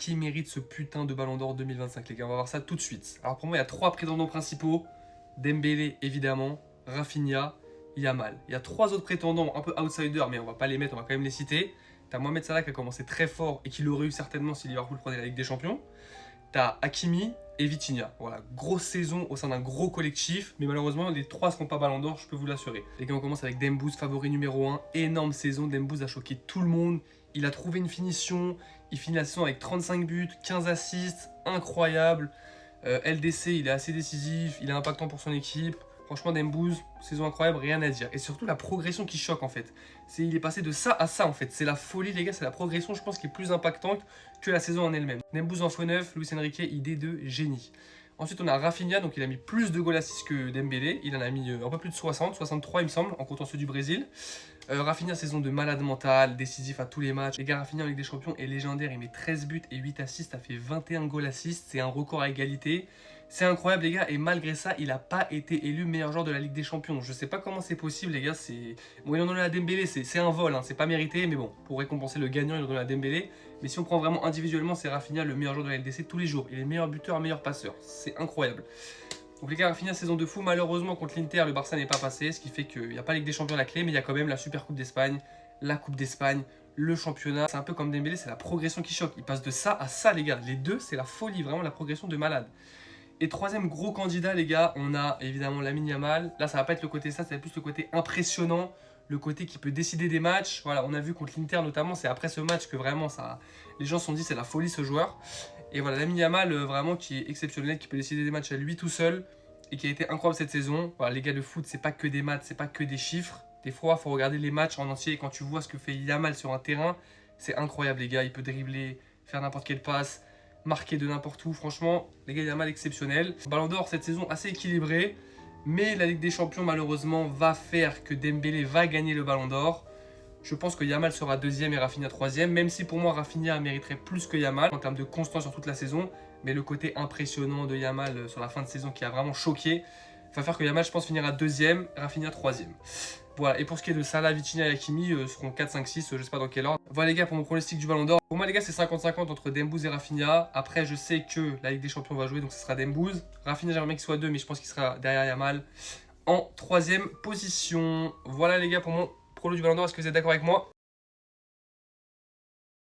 qui mérite ce putain de Ballon d'Or 2025, les gars? On va voir ça tout de suite. Alors pour moi, il y a 3 prétendants principaux. Dembélé, évidemment, Rafinha, Yamal. Il y a 3 autres prétendants un peu outsiders, mais on va pas les mettre, on va quand même les citer. T'as Mohamed Salah qui a commencé très fort et qui l'aurait eu certainement si Liverpool prenait la Ligue des Champions. T'as Hakimi et Vitinha. Voilà, grosse saison au sein d'un gros collectif, mais malheureusement les 3 seront pas Ballon d'Or, je peux vous l'assurer. Les gars, on commence avec Dembouz, favori numéro 1. Énorme saison, Dembouz a choqué tout le monde. Il a trouvé une finition, il finit la saison avec 35 buts, 15 assists, incroyable. LDC, il est assez décisif, il est impactant pour son équipe. Franchement, Dembouz, saison incroyable, rien à dire. Et surtout la progression qui choque en fait. Il est passé de ça à ça en fait. C'est la folie les gars, c'est la progression je pense qui est plus impactante que la saison en elle-même. Dembouz en x9, Luis Enrique, idée de génie. Ensuite on a Rafinha, donc il a mis plus de goals assists que Dembélé. Il en a mis un peu plus de 60, 63 il me semble, en comptant ceux du Brésil. Rafinha, saison de malade mental, décisif à tous les matchs. Les gars, Rafinha en Ligue des Champions est légendaire, il met 13 buts et 8 assists, ça fait 21 goals assists, c'est un record à égalité. C'est incroyable les gars, et malgré ça, il n'a pas été élu meilleur joueur de la Ligue des Champions. Je sais pas comment c'est possible les gars, bon, ils en ont donné à Dembélé, c'est un vol, hein, c'est pas mérité, mais bon, pour récompenser le gagnant, ils ont donné à Dembélé. Mais si on prend vraiment individuellement, c'est Rafinha le meilleur joueur de la LDC tous les jours. Il est meilleur buteur, meilleur passeur, c'est incroyable. Donc les gars, Rafinha, saison de fou, malheureusement contre l'Inter, le Barça n'est pas passé, ce qui fait qu'il n'y a pas la Ligue des Champions à la clé, mais il y a quand même la Super Coupe d'Espagne, la Coupe d'Espagne, le championnat. C'est un peu comme Dembélé, c'est la progression qui choque. Il passe de ça à ça les gars, les deux, c'est la folie, vraiment la progression de malade. Et troisième gros candidat les gars, on a évidemment Lamine Yamal. Là ça va pas être le côté ça, c'est plus le côté impressionnant, le côté qui peut décider des matchs. Voilà, on a vu contre l'Inter notamment, c'est après ce match que vraiment ça, les gens se sont dit c'est la folie ce joueur. Et voilà, Lamine Yamal vraiment qui est exceptionnel, qui peut décider des matchs à lui tout seul et qui a été incroyable cette saison. Voilà, les gars, le foot c'est pas que des maths, c'est pas que des chiffres. Des fois il faut regarder les matchs en entier et quand tu vois ce que fait Yamal sur un terrain, c'est incroyable les gars, il peut dribbler, faire n'importe quelle passe, marqué de n'importe où, franchement, les gars, il a mal exceptionnel. Ballon d'Or cette saison assez équilibrée, mais la Ligue des Champions malheureusement va faire que Dembélé va gagner le Ballon d'Or. Je pense que Yamal sera deuxième et Rafinha troisième, même si pour moi Rafinha mériterait plus que Yamal en termes de constance sur toute la saison, mais le côté impressionnant de Yamal sur la fin de saison qui a vraiment choqué va faire que Yamal, je pense, finira deuxième, Rafinha troisième. Voilà, et pour ce qui est de Salah, Vitinha et Hakimi, seront 4, 5, 6, je sais pas dans quel ordre. Voilà les gars pour mon pronostic du Ballon d'Or. Pour moi les gars c'est 50-50 entre Dembouz et Rafinha. Après je sais que la Ligue des Champions va jouer donc ce sera Dembouz. Rafinha j'aimerais bien qu'il soit 2 mais je pense qu'il sera derrière Yamal en troisième position. Voilà les gars pour mon prono du Ballon d'Or, est-ce que vous êtes d'accord avec moi?